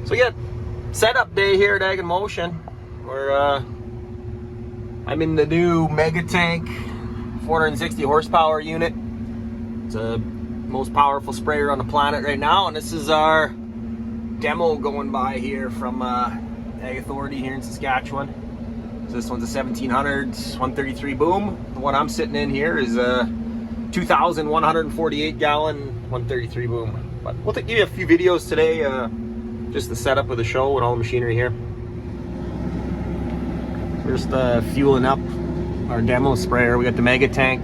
So we got setup day here at Ag in Motion. Where I'm in the new Mega Tank 460 horsepower unit. It's the most powerful sprayer on the planet right now, and this is our demo going by here from Ag Authority here in Saskatchewan. So this one's a 1700 133 boom. The one I'm sitting in here is a 2,148 gallon 133 boom. But we'll give you a few videos today, just the setup of the show and all the machinery here. First, fueling up our demo sprayer. We got the Mega Tank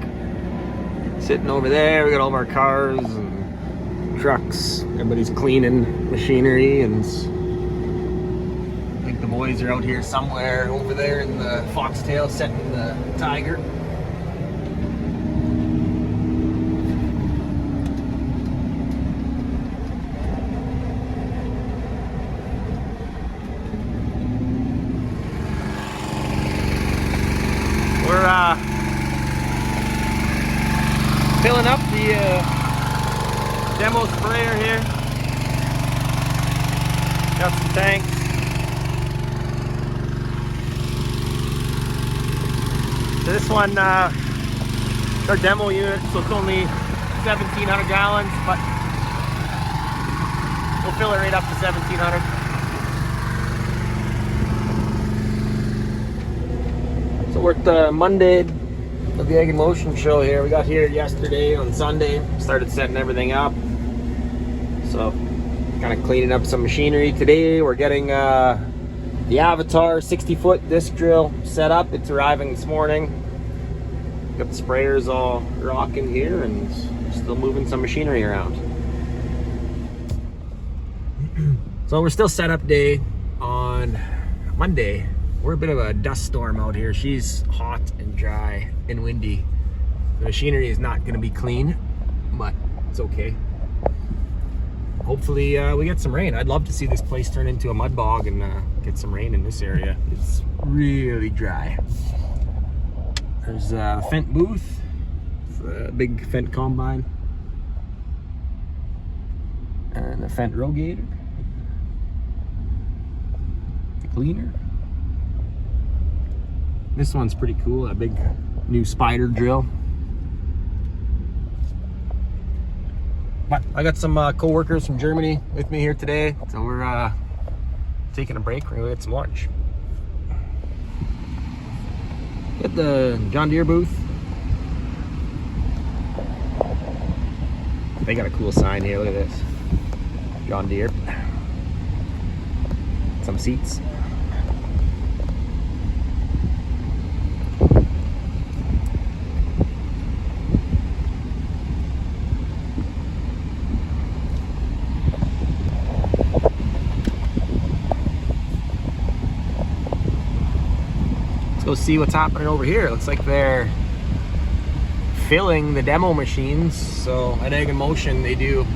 sitting over there. We got all of our cars and trucks. Everybody's cleaning machinery, and I think the boys are out here somewhere over there in the foxtail setting the Tiger. We're filling up the demo sprayer here. Got some tanks. So this one, our demo unit, so it's only 1,700 gallons, but we'll fill it right up to 1,700. So we're at the Monday of the Ag in Motion show here. We got here yesterday on Sunday, started setting everything up. So kind of cleaning up some machinery. Today we're getting the Avatar 60-foot disc drill set up. It's arriving this morning. Got the sprayers all rocking here and still moving some machinery around. So we're still setup day on Monday. We're a bit of a dust storm out here. She's hot and dry and windy. The machinery is not going to be clean, but it's okay. Hopefully we get some rain. I'd love to see this place turn into a mud bog and get some rain in this area. It's really dry. There's a Fendt booth. It's a big Fendt combine. And a Fendt rogator. The cleaner. This one's pretty cool, a big new spider drill. But I got some co-workers from Germany with me here today, so we're taking a break. We're gonna get some lunch. Get the John Deere booth. They got a cool sign here, look at this. John Deere. Some seats. Go see what's happening over here. It looks like they're filling the demo machines. So at Ag in Motion they do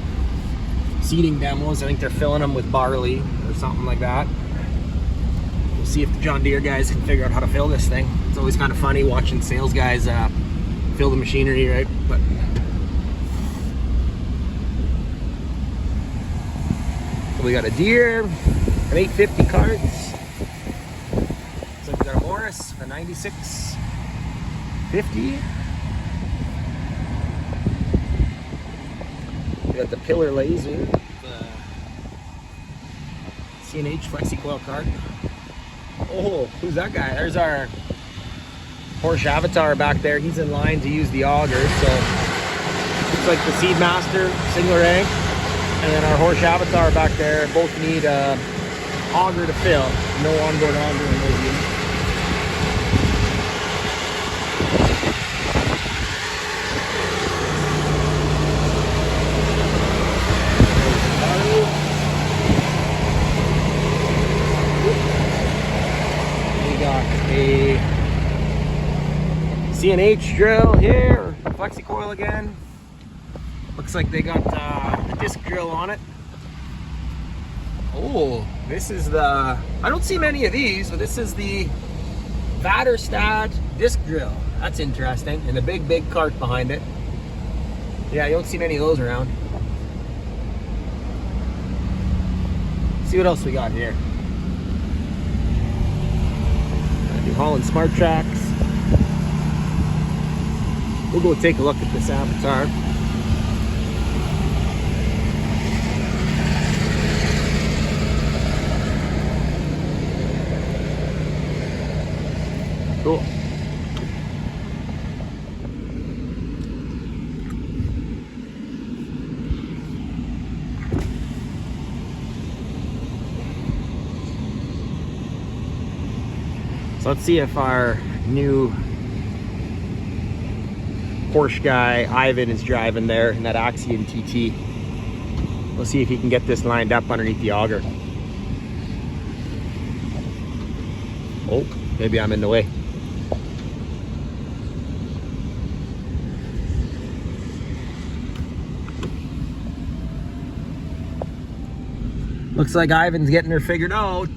seeding demos. I think they're filling them with barley or something like that. We'll see if the John Deere guys can figure out how to fill this thing. It's always kind of funny watching sales guys fill the machinery, right? But so we got a Deere, an 850 carts. So we got a Morris, a 9650. We got the Pillar Laser, the CNH Flexi Coil cart. Oh, who's that guy? There's our Porsche Avatar back there. He's in line to use the auger. So looks like the Seedmaster single rank and then our Porsche Avatar back there both need auger to fill. No onboard auger in those units. A CNH drill here, flexi coil again. Looks like they got the disc drill on it. Oh, this is the, I don't see many of these, but this is the Vaterstad disc drill. That's interesting. And the big cart behind it. Yeah, you don't see many of those around. see what else we got here. New Holland Smart Tracks. We'll go take a look at this Avatar. Cool. So let's see if our new Porsche guy, Ivan, is driving there in that Axion TT. We'll see if he can get this lined up underneath the auger. Oh, maybe I'm in the way. Looks like Ivan's getting her figured out.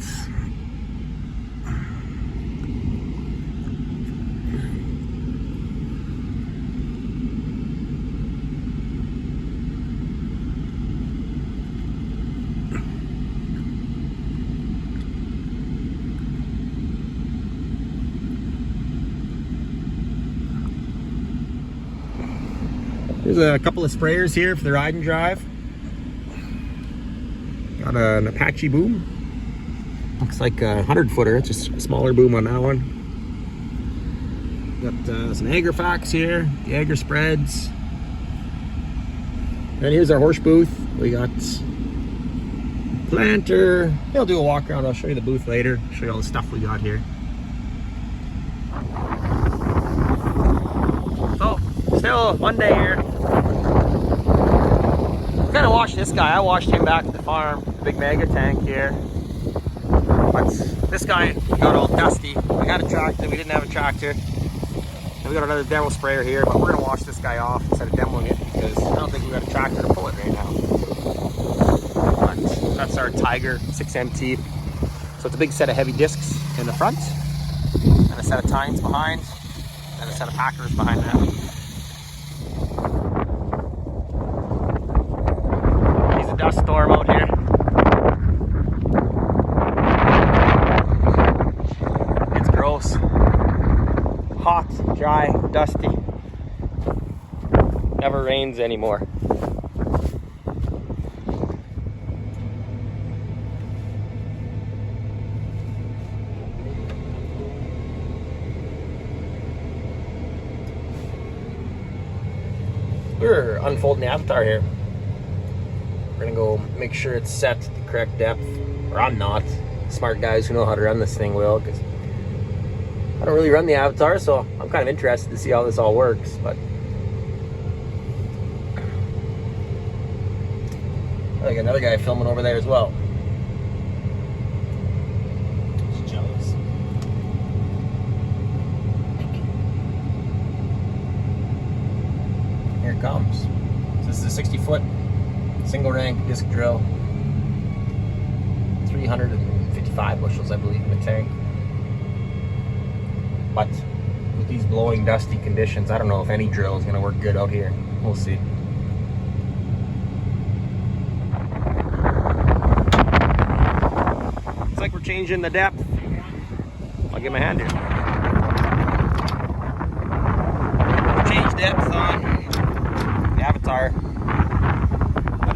There's a couple of sprayers here for the ride and drive. Got an Apache boom. Looks like a 100-footer. It's just a smaller boom on that one. Got some Agrifacts here, the Agri spreads. And here's our horse booth. We got planter. I'll do a walk around. I'll show you the booth later. Show you all the stuff we got here. So, still Monday here. I'm gonna watch this guy. I watched him back at the farm. The big mega tank here. But this guy got all dusty. We had a tractor. We didn't have a tractor. And we got another demo sprayer here, but we're gonna wash this guy off instead of demoing it because I don't think we got a tractor to pull it right now. But that's our Tiger 6MT. So it's a big set of heavy discs in the front, and a set of tines behind, and a set of packers behind that. Dust storm out here. It's gross. Hot, dry, dusty. Never rains anymore. We're unfolding the Avatar here. We're gonna go make sure it's set to the correct depth, or I'm not. Smart guys who know how to run this thing will, because I don't really run the Avatar, so I'm kind of interested to see how this all works. But I got another guy filming over there as well. Just jealous. Here it comes. So this is a 60-foot single rank disc drill, 355 bushels I believe in the tank. But with these blowing dusty conditions, I don't know if any drill is going to work good out here. We'll see. Looks like we're changing the depth. I'll get my hand here. Change depth on the Avatar.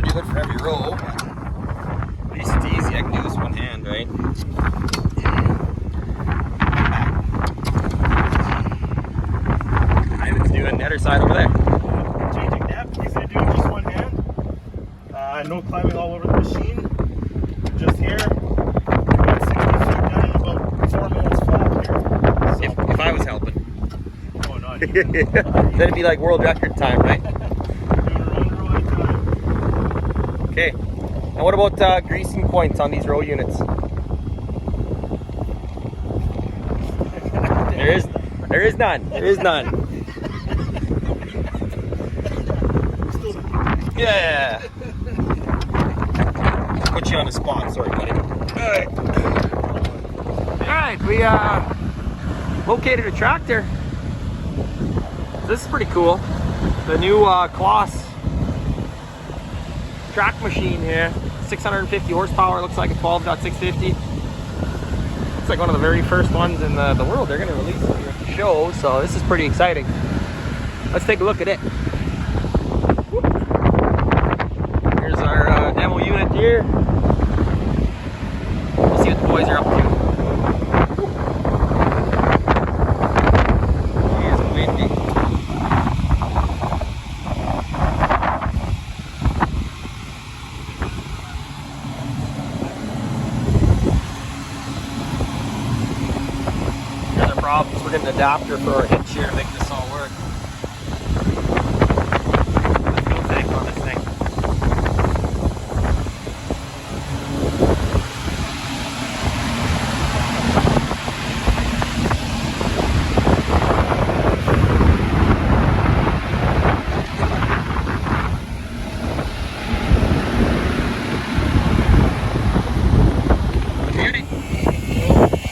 Do it for every row. At least it's easy. I can do this one hand, right? Ivan's doing the other side over there. Changing depth. He's gonna do it just one hand. No climbing all over the machine. Just here. About 60 feet done in about 4 minutes flat here. So. If I was helping. Oh, not Then it'd be like world record time, right? Okay, and what about greasing points on these row units? There is none. There is none. Yeah. Put you on the spot. Sorry, buddy. All right, we located a tractor. This is pretty cool. The new Kloss track machine here. 650 horsepower, looks like a 12.650. It's like one of the very first ones in the world they're going to release here at the show, so this is pretty exciting. Let's take a look at it. Here's our demo unit here. We'll see what the boys are up to. It's windy. Here's our problems. We're getting an adapter for our hitch here to make this all work. Fuel tank on this thing.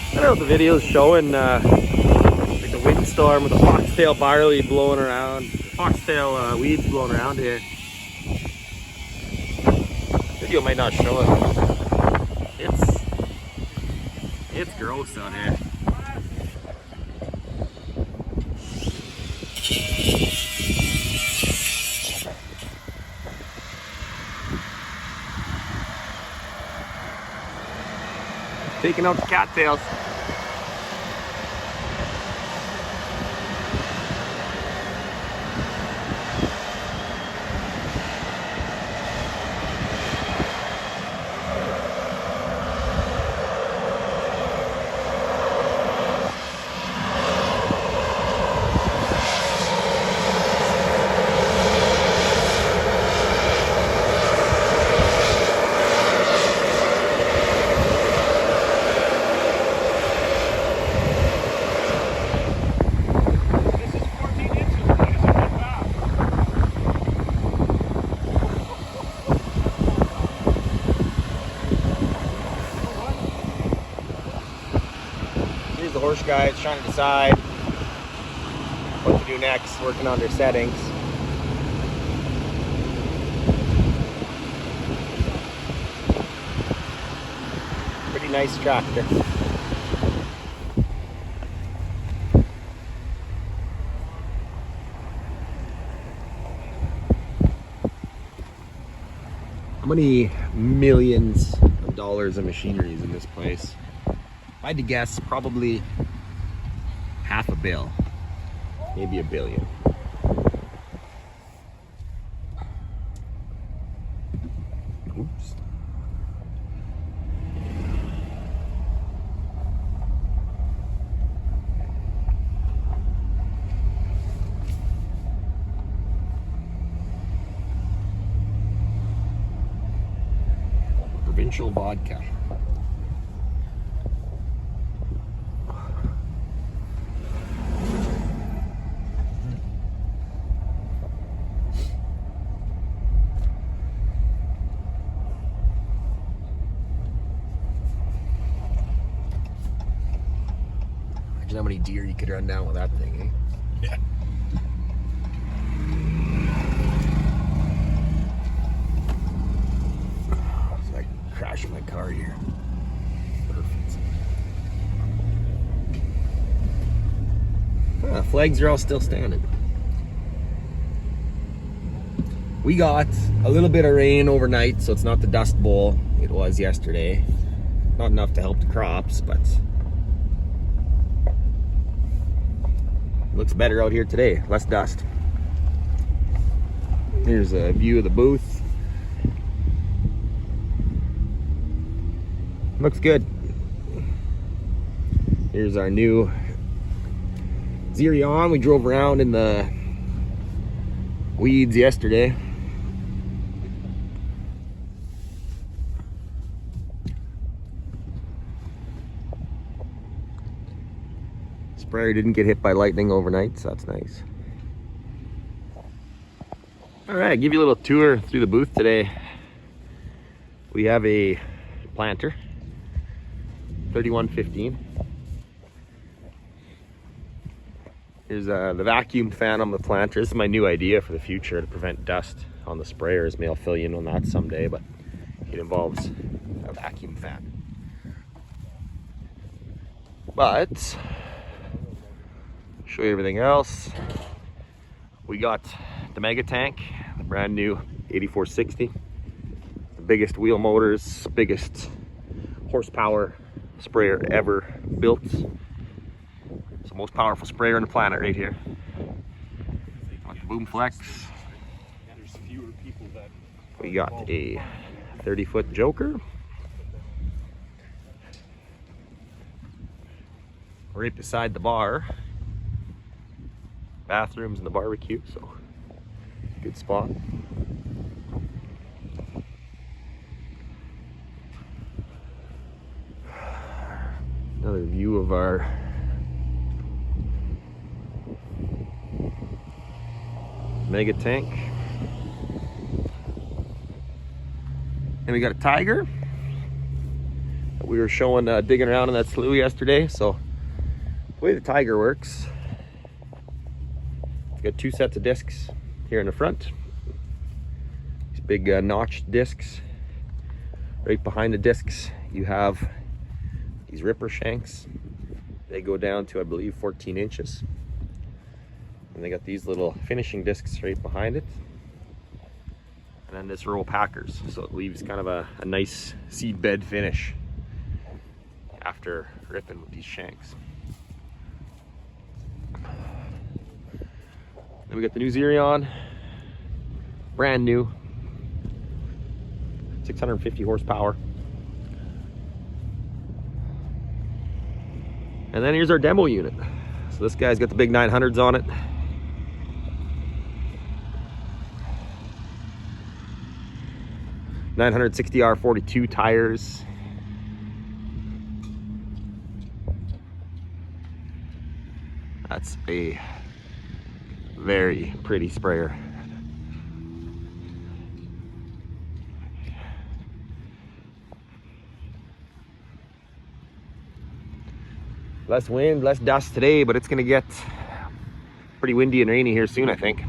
I don't know if the video is showing like the windstorm with the foxtail barley blowing around, foxtail weeds blowing around here. Video might not show it. It's gross out here. Taking out the cattails. The horse guys trying to decide what to do next, working on their settings. Pretty nice tractor. How many millions of dollars of machinery is in this place? If I had to guess, probably half a bill, maybe $1 billion. Oops. Provincial vodka. Imagine how many deer you could run down with that thing, eh? Yeah. So I can crash my car here. Perfect. Ah, flags are all still standing. We got a little bit of rain overnight, so it's not the dust bowl it was yesterday. Not enough to help the crops, but looks better out here today, less dust. Here's a view of the booth. Looks good. Here's our new Xerion. We drove around in the weeds yesterday. Sprayer didn't get hit by lightning overnight, so that's nice. All right, give you a little tour through the booth today. We have a planter, 3115. Here's the vacuum fan on the planter. This is my new idea for the future to prevent dust on the sprayers. Maybe I'll fill you in on that someday, but it involves a vacuum fan. But show you everything else. We got the Mega Tank, the brand new 8460. The biggest wheel motors, biggest horsepower sprayer ever built. It's the most powerful sprayer on the planet right here. Got the Boom Flex. We got a 30-foot Joker. Right beside the bar. Bathrooms and the barbecue, so good spot. Another view of our Mega Tank. And we got a Tiger that we were showing digging around in that slough yesterday. So the way the Tiger works, it's got two sets of discs here in the front. These big notched discs. Right behind the discs you have these ripper shanks. They go down to, I believe, 14 inches. And they got these little finishing discs right behind it. And then this row of packers. So it leaves kind of a nice seed bed finish after ripping with these shanks. Then we got the new Xerion, brand new, 650 horsepower. And then here's our demo unit. So this guy's got the big 900s on it. R42 tires. That's a very pretty sprayer. Less wind, less dust today, but it's gonna get pretty windy and rainy here soon, I think.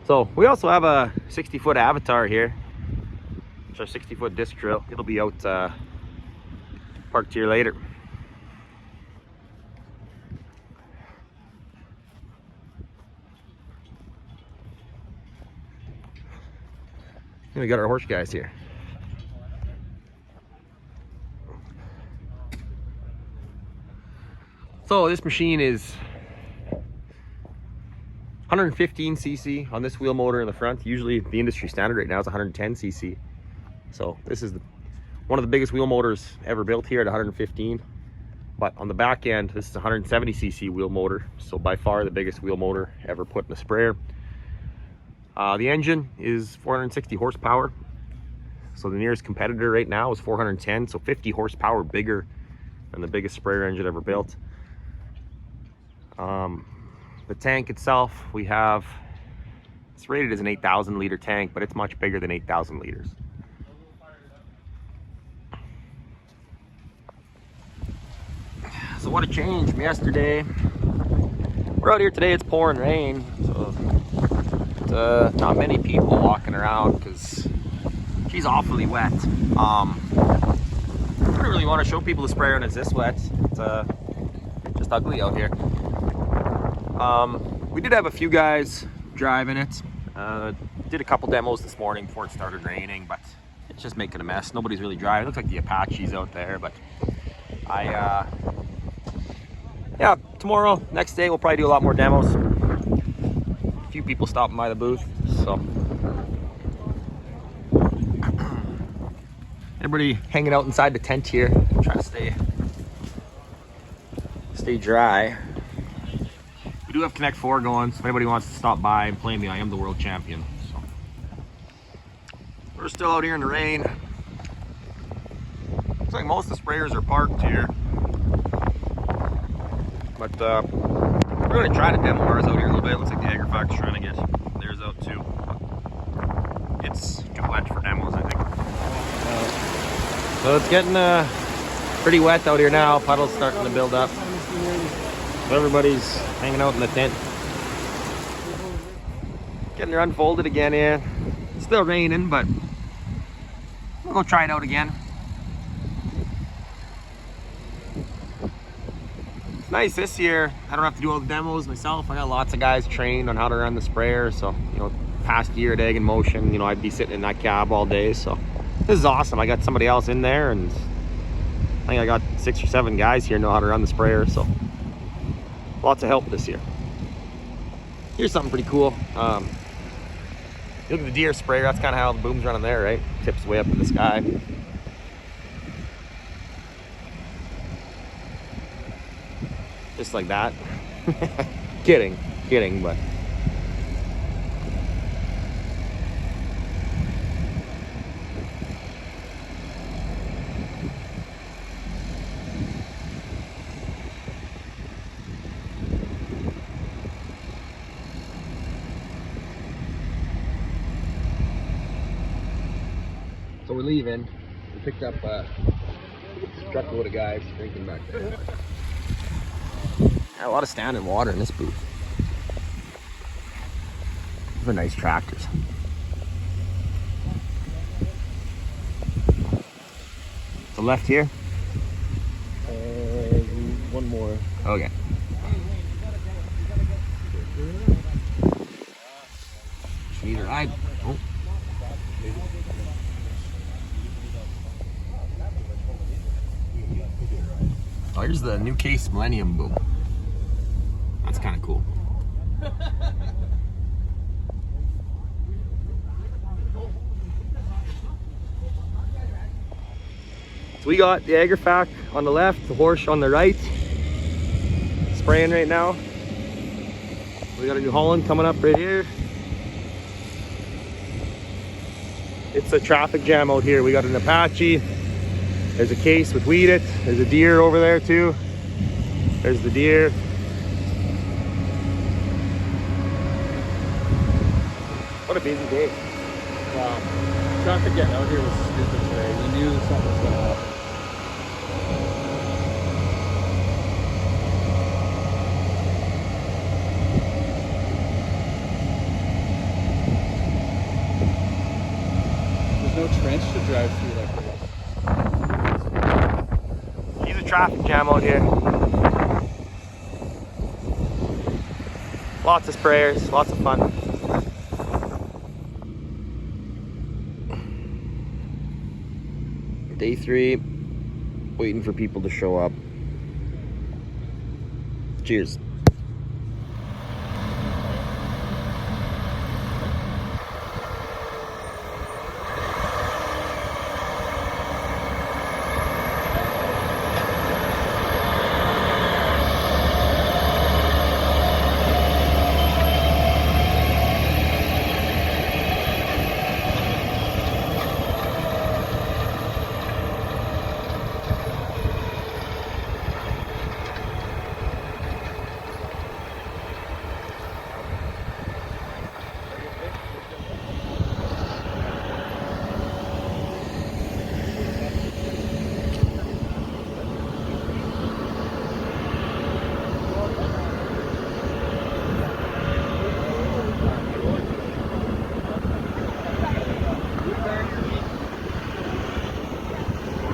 So we also have a 60-foot Avatar here. It's our 60-foot disc drill. It'll be out parked here later. And we got our horse guys here. So this machine is 115 cc on this wheel motor in the front. Usually the industry standard right now is 110 cc. So this is one of the biggest wheel motors ever built here at 115. But on the back end, this is a 170 cc wheel motor. So by far the biggest wheel motor ever put in a sprayer. The engine is 460 horsepower. So the nearest competitor right now is 410. So 50 horsepower bigger than the biggest sprayer engine ever built. The tank itself, it's rated as an 8,000 liter tank, but it's much bigger than 8,000 liters. So what a change from yesterday. We're out here today, it's pouring rain, so not many people walking around because she's awfully wet. I don't really want to show people the sprayer when it's this wet. It's just ugly out here. We did have a few guys driving it. Did a couple demos this morning before it started raining, but it's just making a mess. Nobody's really driving. It looks like the Apache's out there, but yeah, tomorrow, next day, we'll probably do a lot more demos. A few people stopping by the booth, so. Everybody hanging out inside the tent here, trying to stay dry. We do have Connect 4 going, so if anybody wants to stop by and play me, I am the world champion. So. We're still out here in the rain. Looks like most of the sprayers are parked here. But we're going to try to demo ours out here a little bit. Looks like the Agrifac's trying to get theirs out too. It's too wet for demos, I think. So it's getting pretty wet out here now. Puddles starting to build up. So everybody's hanging out in the tent. Getting her unfolded again here. It's still raining, but we'll go try it out again. It's nice this year. I don't have to do all the demos myself. I got lots of guys trained on how to run the sprayer. So, you know, past year at Egg in Motion, you know, I'd be sitting in that cab all day. So this is awesome. I got somebody else in there, and I think I got 6 or 7 guys here know how to run the sprayer. So lots of help this year. Here's something pretty cool. Look at the deer sprayer. That's kind of how the boom's running there, right? Tips way up in the sky. Just like that. kidding, but. So we're leaving. We picked up a truckload of guys drinking back there. Got a lot of standing water in this booth. These are nice tractors. So left here? One more. Okay. Neither I. Oh. Oh, here's the new case Millennium boom. That's kind of cool. So we got the Agrifac on the left, the Horsch on the right. Spraying right now. We got a New Holland coming up right here. It's a traffic jam out here. We got an Apache. There's a case with Weed It. There's a deer over there too. There's the deer. What a busy day. Wow. Traffic getting out here was stupid today. We knew something was going to happen. There's no trench to drive through like this. He's a traffic jam out here. Lots of sprayers, lots of fun. Day 3, waiting for people to show up. Cheers.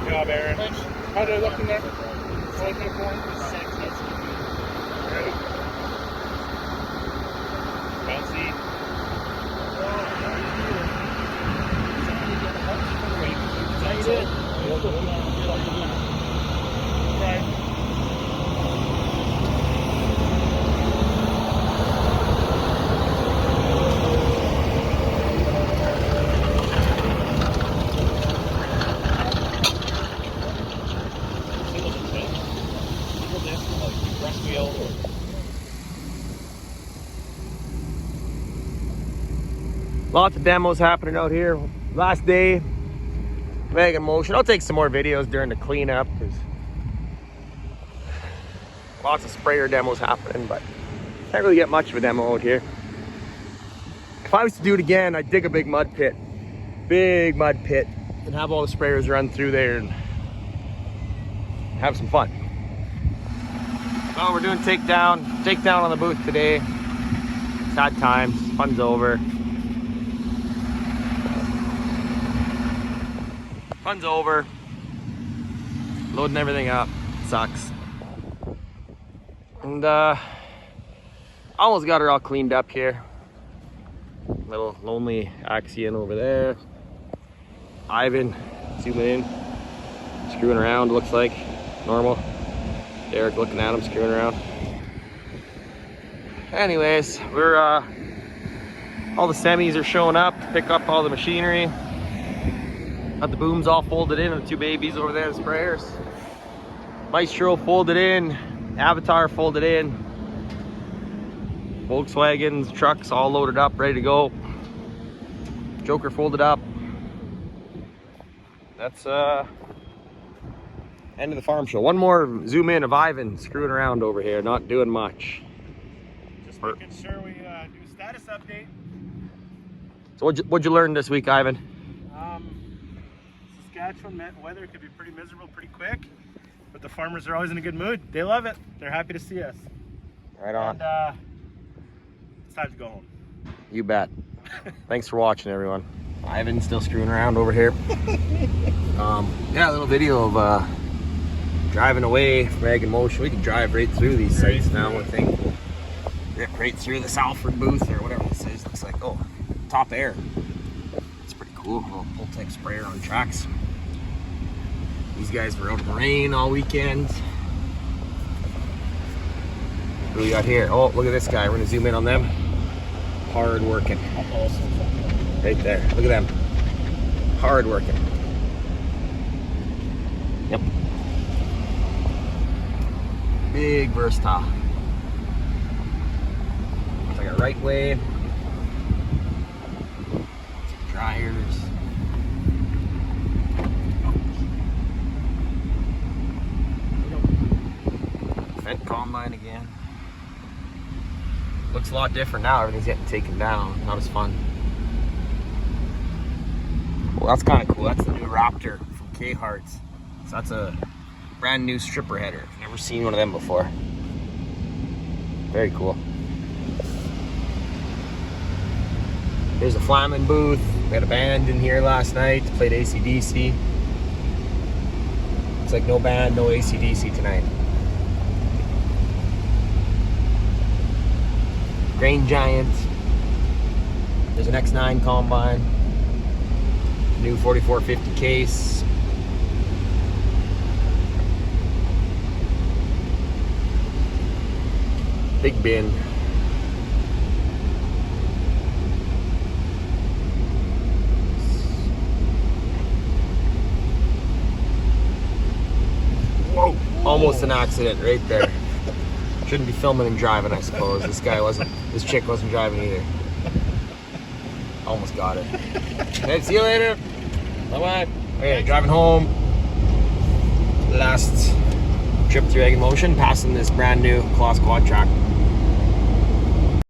Good job, Aaron. How did I look in there? Bouncy. Lots of demos happening out here. Last day, Egg in Motion. I'll take some more videos during the cleanup. There's lots of sprayer demos happening, but can't really get much of a demo out here. If I was to do it again, I'd dig a big mud pit, and have all the sprayers run through there and have some fun. So we're doing takedown on the booth today. Sad times, fun's over. Fun's over. Loading everything up. Sucks. And almost got her all cleaned up here. Little lonely Axion over there. Ivan zooming in, screwing around, looks like normal. Derek looking at him, screwing around. Anyways, we're all the semis are showing up to pick up all the machinery. Got the booms all folded in, and the two babies over there, the sprayers. Maestro folded in, Avatar folded in. Volkswagens, trucks all loaded up, ready to go. Joker folded up. That's end of the farm show. One more zoom in of Ivan screwing around over here, not doing much. Just making sure we do status update. So what'd you learn this week, Ivan? Saskatchewan weather could be pretty miserable pretty quick, but the farmers are always in a good mood. They love it. They're happy to see us. Right on. And it's time to go home. You bet. Thanks for watching, everyone. Ivan's still screwing around over here. Yeah, a little video of driving away from Ag in Motion. We can drive right through these sites now, I think. We'll rip right through the Salford booth or whatever this is. Looks like, oh, top air. It's pretty cool. Little pull-type sprayer on tracks. These guys were out in the rain all weekend. Who we got here? Oh, look at this guy. We're gonna zoom in on them. Hard working. Right there. Look at them. Hard working. Yep. Big versatile. It's like a right way. Dryers. Fed combine again. Looks a lot different now. Everything's getting taken down. Not as fun. Well, that's kind of cool. That's the new Raptor from K-Harts. So that's a brand new stripper header. Never seen one of them before. Very cool. There's a Flamin' booth. We had a band in here last night. Played AC/DC. It's like no band, no AC/DC tonight. Grain Giant. There's an X9 combine. New 4450 case. Big bin. Whoa! Almost an accident right there. Shouldn't be filming and driving, I suppose. This chick wasn't driving either. Almost got it. Hey, see you later. Bye-bye. Okay, driving home. Last trip through Ag in Motion, passing this brand new Claas quad track.